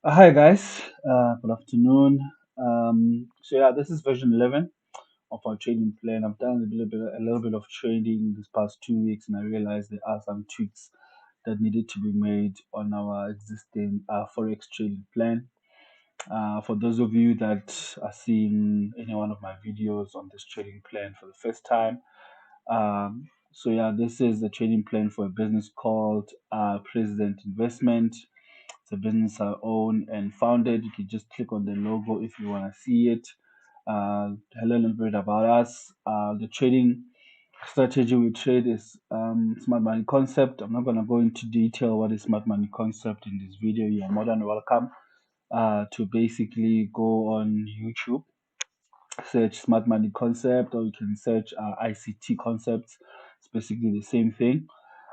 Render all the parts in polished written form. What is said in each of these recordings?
Hi guys, good afternoon. This is version 11 of our trading plan. I've done a little bit of trading this past 2 weeks, and I realized there are some tweaks that needed to be made on our existing forex trading plan. For those of you that are seeing any one of my videos on this trading plan for the first time, this is the trading plan for a business called President Investment. It's a business I own and founded. You can just click on the logo if you want to see it. Tell a little bit about us. The trading strategy we trade is smart money concept. I'm not going to go into detail what is smart money concept in this video. You are more than welcome to basically go on YouTube, search smart money concept, or you can search ICT concepts. It's basically the same thing.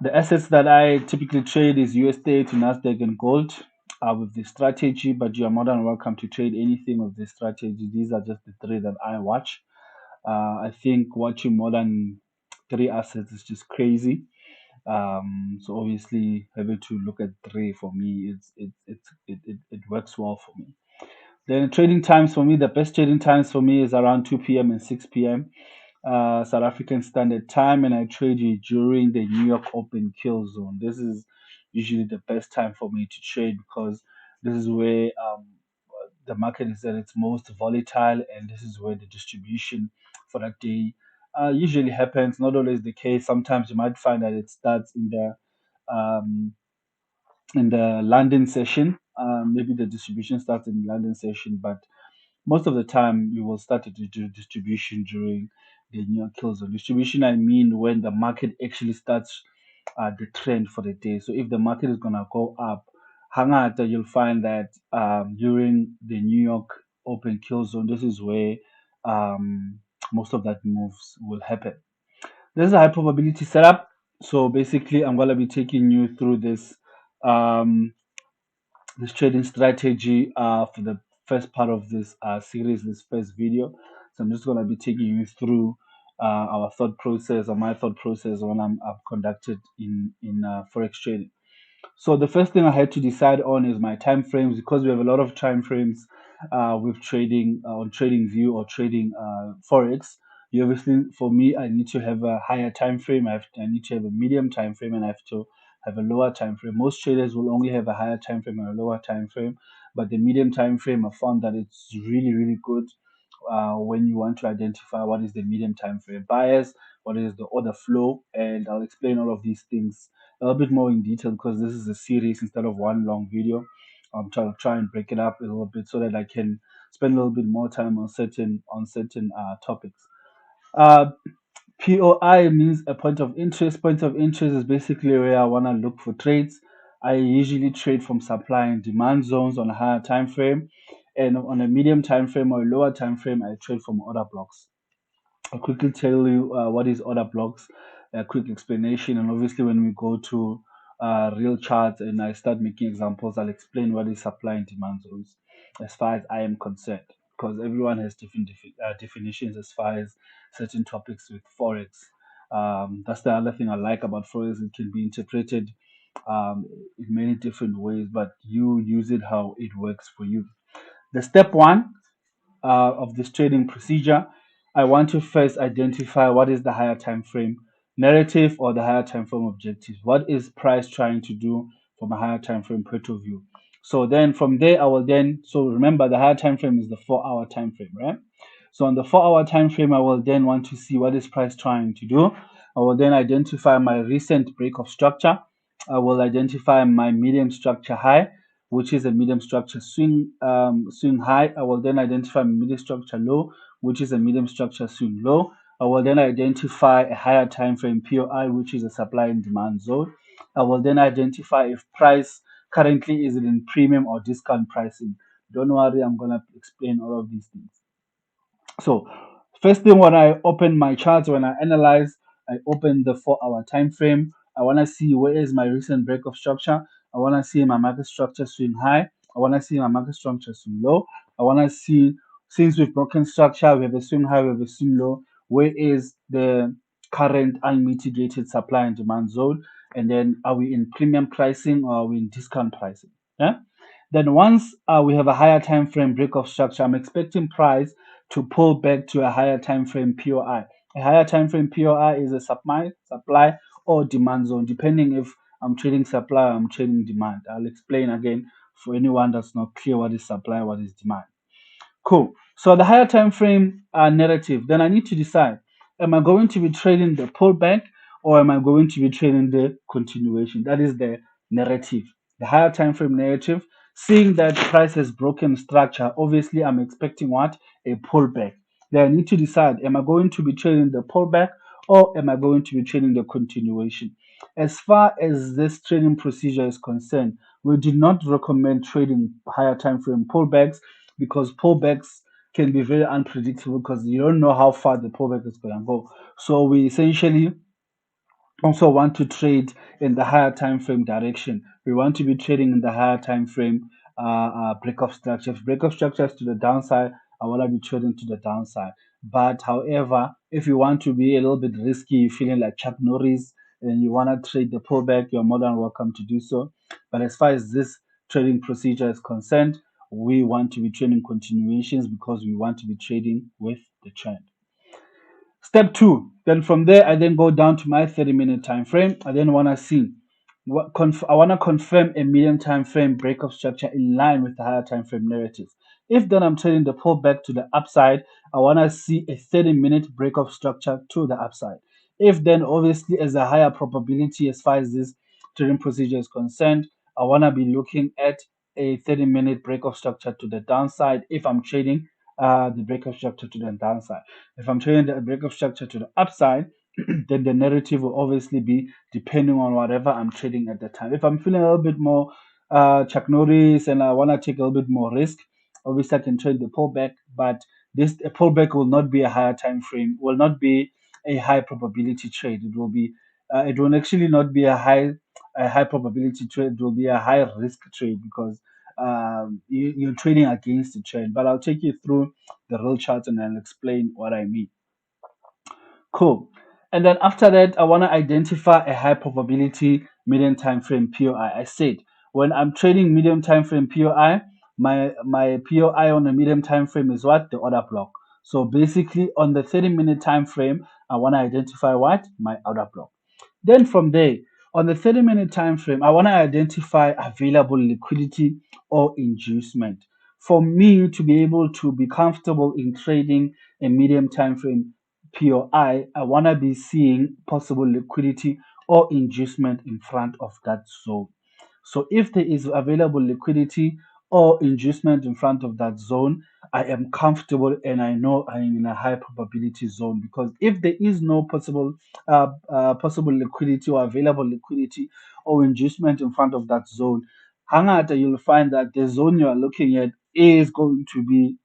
The assets that I typically trade is USD to Nasdaq and gold with the strategy, but you are more than welcome to trade anything with the strategy. These are just the three that I watch. I think watching more than three assets is just crazy. So obviously having to look at three for me, it works well for me. Then trading times for me, the best trading times for me is around 2 p.m. and 6 p.m. South African Standard Time, and I trade it during the New York Open kill zone. This is usually the best time for me to trade because this is where the market is at its most volatile, and this is where the distribution for that day usually happens. Not always the case. Sometimes you might find that it starts um, in the London session. Maybe the distribution starts in the London session, but most of the time you will start to do distribution during the New York kill zone. Distribution, I mean, when the market actually starts the trend for the day. So if the market is gonna go up, hangata, you'll find that during the New York Open kill zone, this is where um, most of that moves will happen. This is a high probability setup. So basically, I'm gonna be taking you through this trading strategy for the first part of this series, this first video. So I'm just going to be taking you through our thought process or my thought process when I've conducted in forex trading. So the first thing I had to decide on is my time frames because we have a lot of time frames with trading on trading view or trading forex. You obviously, for me, I need to have a higher time frame. I need to have a medium time frame, and I have to have a lower time frame. Most traders will only have a higher time frame and a lower time frame, but the medium time frame, I found that it's really really good when you want to identify what is the medium time frame bias, what is the order flow, and I'll explain all of these things a little bit more in detail because this is a series instead of one long video. I'm trying to try and break it up a little bit so that I can spend a little bit more time on certain topics. Uh, POI means a point of interest. Point of interest is basically where I want to look for trades. I usually trade from supply and demand zones on a higher time frame, and on a medium time frame or a lower time frame, I trade from order blocks. I'll quickly tell you what is order blocks, a quick explanation, and obviously when we go to real charts and I start making examples, I'll explain what is supply and demand zones as far as I am concerned, because everyone has different definitions as far as certain topics with forex. That's the other thing I like about forex; it can be interpreted in many different ways, but you use it how it works for you. The step one of this trading procedure, I want to first identify what is the higher time frame narrative or the higher time frame objective. What is price trying to do from a higher time frame point of view? So then from there, I will then so remember the higher time frame is the 4 hour time frame, right? So on the 4 hour time frame, I will then want to see what is price trying to do. I will then identify my recent break of structure. I will identify my medium structure high, which is a medium structure swing high. I will then identify medium structure low, which is a medium structure swing low. I will then identify a higher time frame POI, which is a supply and demand zone. I will then identify if price currently is it in premium or discount pricing. Don't worry, I'm gonna explain all of these things. So first thing when I open my charts, when I analyze, I open the 4 hour time frame. I want to see where is my recent break of structure. I want to see my market structure swing high. I want to see my market structure swing low. I want to see since we've broken structure, we have a swing high, we have a swing low. Where is the current unmitigated supply and demand zone? And then are we in premium pricing or are we in discount pricing? Yeah. Then once we have a higher time frame break-off structure, I'm expecting price to pull back to a higher time frame POI. A higher time frame POI is a supply or demand zone, depending if I'm trading supply or I'm trading demand. I'll explain again for anyone that's not clear what is supply, what is demand. Cool. So the higher time frame narrative, then I need to decide: am I going to be trading the pullback or am I going to be trading the continuation? That is the narrative. The higher time frame narrative, seeing that price has broken structure, obviously I'm expecting what? A pullback. Then I need to decide: am I going to be trading the pullback or am I going to be trading the continuation? As far as this trading procedure is concerned, we do not recommend trading higher time frame pullbacks because pullbacks can be very unpredictable because you don't know how far the pullback is going to go. So we essentially also want to trade in the higher time frame direction. We want to be trading in the higher time frame breakup structure. If breakup structure is to the downside, I want to be trading to the downside. But however, if you want to be a little bit risky, you're feeling like Chuck Norris, and you want to trade the pullback, you're more than welcome to do so. But as far as this trading procedure is concerned, we want to be trading continuations because we want to be trading with the trend. Step two, then from there, I then go down to my 30-minute time frame. I then want to see I want to confirm a medium time frame breakup structure in line with the higher time frame narrative. If then I'm trading the pullback to the upside, I want to see a 30-minute breakup structure to the upside. If then obviously as a higher probability as far as this trading procedure is concerned, I want to be looking at a 30-minute breakup structure to the downside if I'm trading the breakup structure to the downside. If I'm trading the breakup structure to the upside, then the narrative will obviously be depending on whatever I'm trading at the time. If I'm feeling a little bit more Chuck Norris and I want to take a little bit more risk, obviously I can trade the pullback, but this a pullback will not be a higher time frame, will not be a high probability trade. It will actually not be a high probability trade. It will be a high risk trade because you're trading against the trend. But I'll take you through the real chart and I'll explain what I mean. Cool. And then after that, I want to identify a high probability medium time frame POI. I said when I'm trading medium time frame POI, my POI on a medium time frame is what? The order block. So basically on the 30-minute time frame, I want to identify what? My order block. Then from there, on the 30-minute time frame, I want to identify available liquidity or inducement. For me to be able to be comfortable in trading a medium time frame POI want to be seeing possible liquidity or inducement in front of that zone. So if there is available liquidity or inducement in front of that zone, I am comfortable and I know I am in a high probability zone because if there is no possible liquidity or available liquidity or inducement in front of that zone, hangata you'll find that the zone you are looking at is going to be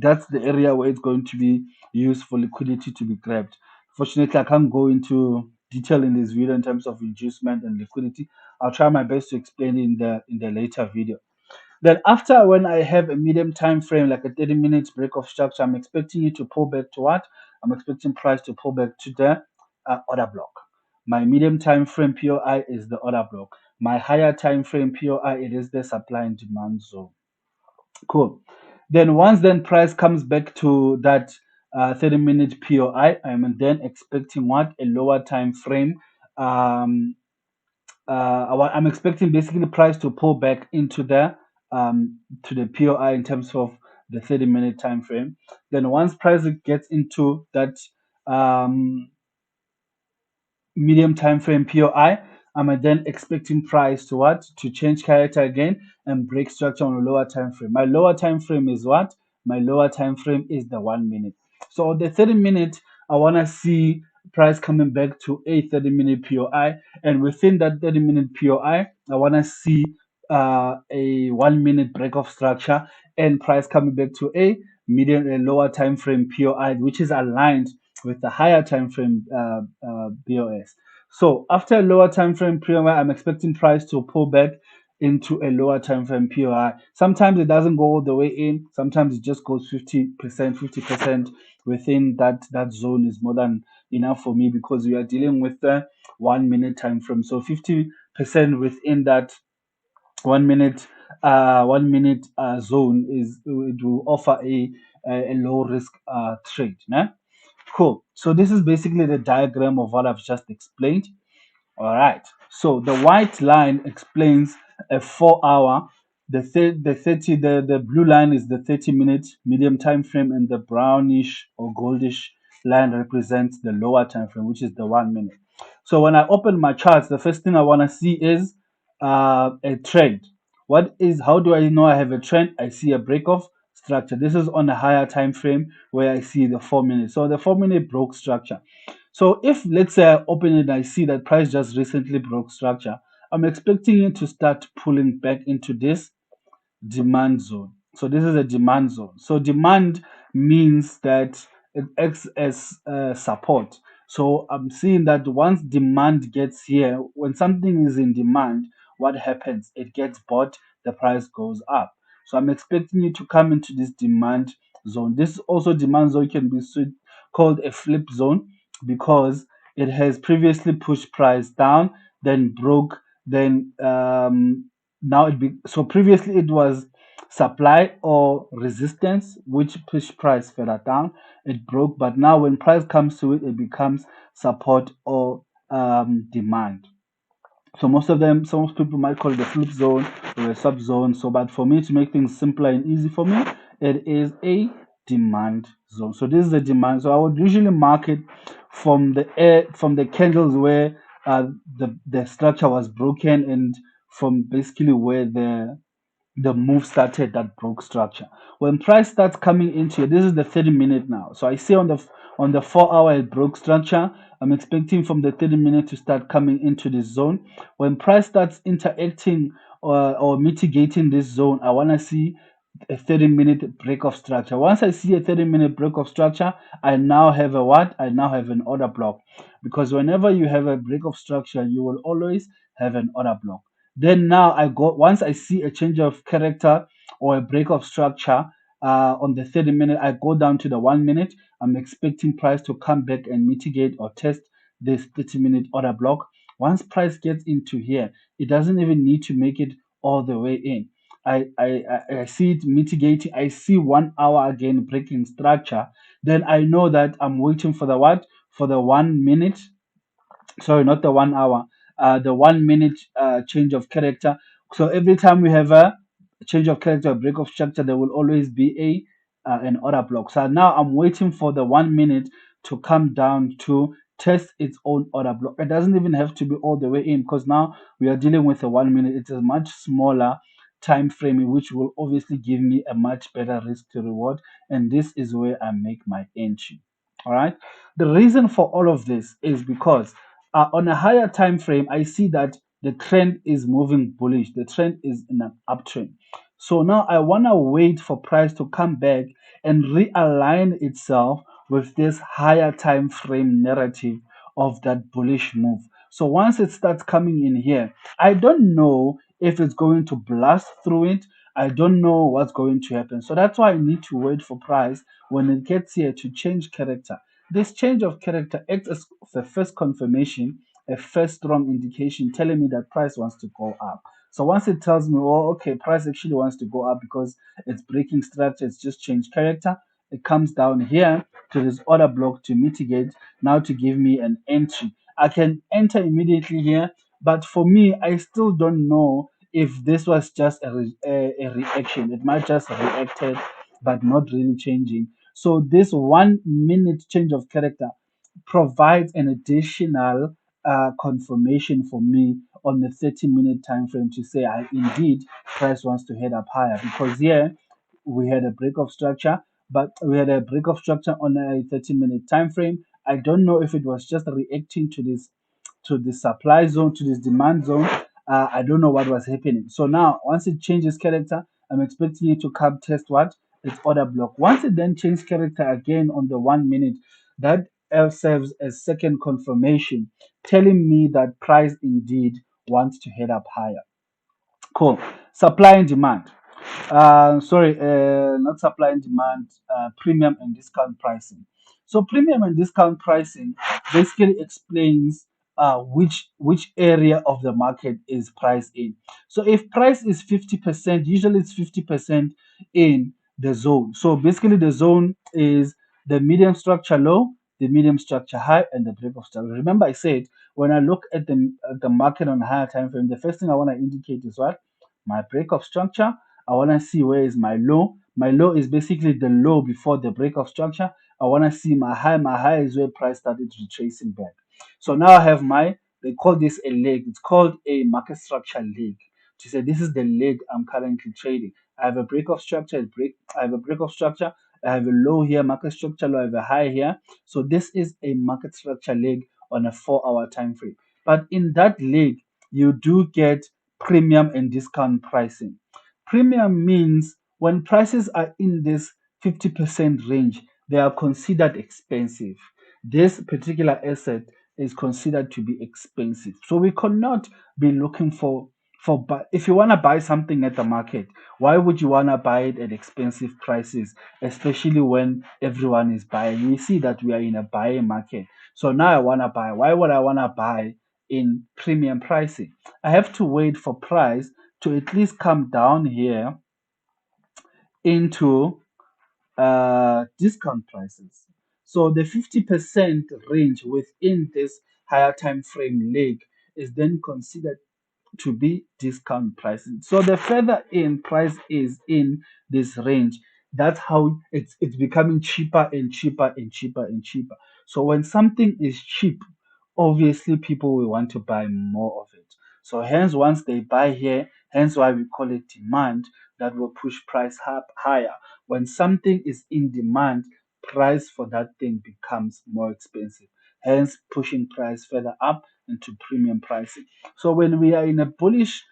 that's the area where it's going to be used for liquidity to be grabbed. Fortunately, I can't go into detail in this video in terms of inducement and liquidity. I'll try my best to explain in the later video. Then after when I have a medium time frame like a 30 minutes break of structure, I'm expecting it to pull back to what? I'm expecting price to pull back to the order block. My medium time frame POI is the order block. My higher time frame POI it is the supply and demand zone. Cool. Then once then price comes back to that 30-minute POI, I'm then expecting what? A lower time frame. Um, I'm expecting basically the price to pull back into the to the POI in terms of the 30-minute time frame. Then once price gets into that um, medium time frame POI, I'm then expecting price to what? To change character again and break structure on a lower time frame. My lower time frame is what? My lower time frame is the 1 minute. So on the 30-minute, I want to see price coming back to a 30-minute POI. And within that 30-minute POI, I want to see a 1 minute break of structure and price coming back to a medium and lower time frame POI, which is aligned with the higher time frame BOS. So after a lower time frame POI, I'm expecting price to pull back into a lower time frame POI. Sometimes it doesn't go all the way in. Sometimes it just goes 50%, 50% within that zone is more than enough for me because we are dealing with the 1 minute time frame. So 50% within that 1 minute 1 minute zone is it will offer a low risk trade. Né? Cool. So this is basically the diagram of what I've just explained. All right. So the white line explains a 4 hour. The blue line is the 30-minute medium time frame, and the brownish or goldish line represents the lower time frame, which is the 1 minute. So when I open my charts, the first thing I want to see is a trend. How do I know I have a trend? I see a break of structure. This is on a higher time frame where I see the 4 minutes. So the 4 minute broke structure. So if let's say I open it and I see that price just recently broke structure, I'm expecting it to start pulling back into this demand zone. So this is a demand zone. So demand means that it acts as support. So I'm seeing that once demand gets here, when something is in demand, what happens? It gets bought, the price goes up. So I'm expecting you to come into this demand zone. This also demand zone can be called a flip zone because it has previously pushed price down, then broke, then so previously it was supply or resistance which pushed price further down. It broke, but now when price comes to it, it becomes support or demand. So some people might call it a flip zone or a sub zone. So, but for me to make things simpler and easy for me, it is a demand zone. So this is a demand. So I would usually mark it from the candles where the structure was broken, and from basically where the move started that broke structure. When price starts coming into it, this is the 30-minute now. So I see on the 4 hour it broke structure. I'm expecting from the 30-minute to start coming into this zone. When price starts interacting or mitigating this zone, I want to see a 30-minute break of structure. Once I see a 30-minute break of structure, I now have a what? I now have an order block. Because whenever you have a break of structure, you will always have an order block. Then now I go once I see a change of character or a break of structure on the 30-minute, I go down to the 1 minute. I'm expecting price to come back and mitigate or test this 30-minute order block. Once price gets into here, it doesn't even need to make it all the way in. I see it mitigating. I see 1 hour again breaking structure. Then I know that I'm waiting for the what? For the 1 minute, sorry, not the 1 hour, the 1 minute change of character. So every time we have a change of character, a break of structure, there will always be an order block. So now I'm waiting for the 1 minute to come down to test its own order block. It doesn't even have to be all the way in, because now we are dealing with a 1 minute. It's a much smaller time frame, which will obviously give me a much better risk to reward, and this is where I make my entry. All right. The reason for all of this is because on a higher time frame, I see that the trend is moving bullish. The trend is in an uptrend. So now I want to wait for price to come back and realign itself with this higher time frame narrative of that bullish move. So once it starts coming in here, I don't know if it's going to blast through it. I don't know what's going to happen. So that's why I need to wait for price when it gets here to change character. This change of character acts as the first confirmation, a first strong indication telling me that price wants to go up. So once it tells me, oh, okay, price actually wants to go up because it's breaking structure, it's just changed character, it comes down here to this order block to mitigate, now to give me an entry. I can enter immediately here, but for me, I still don't know if this was just a reaction. It might just reacted, but not really changing. So this 1 minute change of character provides an additional confirmation for me on the 30-minute time frame to say I indeed price wants to head up higher, because here we had a break of structure, but we had a break of structure on a 30-minute time frame. I don't know if it was just reacting to the supply zone, to this demand zone. I don't know what was happening. So now, once it changes character, I'm expecting it to come test what? Its order block. Once it then changes character again on the 1 minute, that serves as second confirmation, telling me that price indeed wants to head up higher. Cool. Supply and demand. Not supply and demand, premium and discount pricing. So premium and discount pricing basically explains which area of the market is price in. So if price is 50%, usually it's 50% in the zone. So basically the zone is the medium structure low, the medium structure high, and the break of structure. Remember I said when I look at the market on a higher time frame, the first thing I want to indicate is what? My break of structure. I want to see where is my low. My low is basically the low before the break of structure. I want to see my high. My high is where price started retracing back. So now I have my, they call this a leg. It's called a market structure leg. To say this is the leg I'm currently trading. I have a break of structure, I have a break of structure, I have a low here, market structure low, I have a high here. So this is a market structure leg on a 4 hour time frame. But in that leg, you do get premium and discount pricing. Premium means when prices are in this 50% range, they are considered expensive. This particular asset is considered to be expensive. So we cannot be looking if you want to buy something at the market, why would you want to buy it at expensive prices, especially when everyone is buying? We see that we are in a buying market. So now I want to buy. Why would I want to buy in premium pricing? I have to wait for price to at least come down here into discount prices. So the 50% range within this higher time frame leg is then considered to be discount pricing. So the further in price is in this range, that's how it's becoming cheaper and cheaper and cheaper and cheaper. So when something is cheap, obviously people will want to buy more of it. So hence once they buy here, hence why we call it demand, that will push price up higher. When something is in demand, price for that thing becomes more expensive, hence pushing price further up into premium pricing. So when we are in a bullish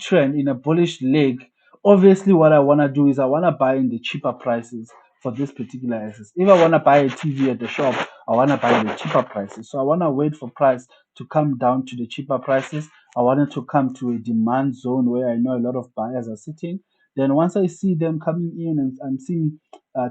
trend, in a bullish leg, obviously what I want to do is I want to buy in the cheaper prices for this particular assets. If I want to buy a TV at the shop, I want to buy the cheaper prices. So I want to wait for price to come down to the cheaper prices. I want it to come to a demand zone where I know a lot of buyers are sitting. Then once I see them coming in and I'm seeing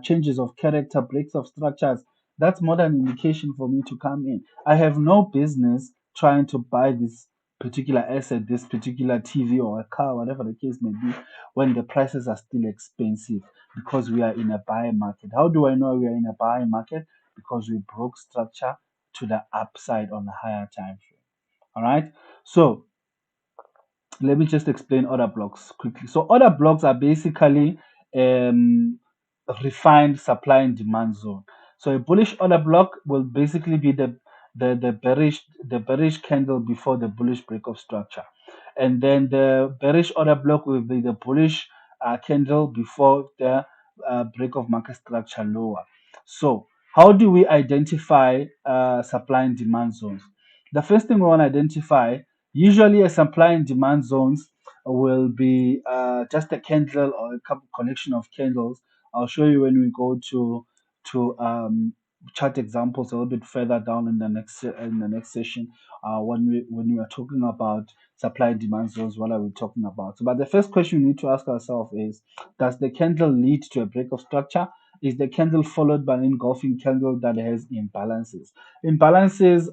changes of character, breaks of structures, that's more than an indication for me to come in. I have no business trying to buy this particular asset, this particular TV or a car, whatever the case may be, when the prices are still expensive because we are in a buy market. How do I know we are in a buy market? Because we broke structure to the upside on a higher time frame. All right. So let me just explain order blocks quickly. So order blocks are basically um, refined supply and demand zone. So a bullish order block will basically be the bearish candle before the bullish break of structure, and then the bearish order block will be the bullish candle before the break of market structure lower. So how do we identify supply and demand zones? The first thing we want to identify, usually a supply and demand zones will be just a candle or a couple collection of candles. I'll show you when we go to chart examples a little bit further down in the next session. When we are talking about supply and demand zones, what are we talking about? So, but the first question we need to ask ourselves is: does the candle lead to a break of structure? Is the candle followed by an engulfing candle that has imbalances? Imbalances,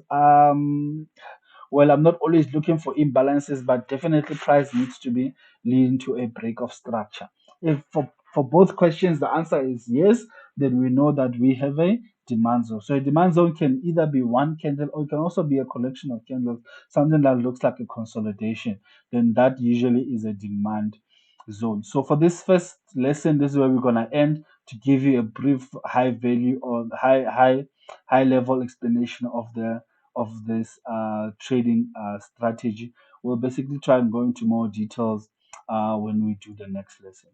well, I'm not always looking for imbalances, but definitely price needs to be leading to a break of structure. If for both questions the answer is yes, then we know that we have a demand zone. So a demand zone can either be one candle or it can also be a collection of candles, something that looks like a consolidation. Then that usually is a demand zone. So for this first lesson, this is where we're gonna end to give you a brief high value or high level explanation of this trading strategy. We'll basically try and go into more details when we do the next lesson.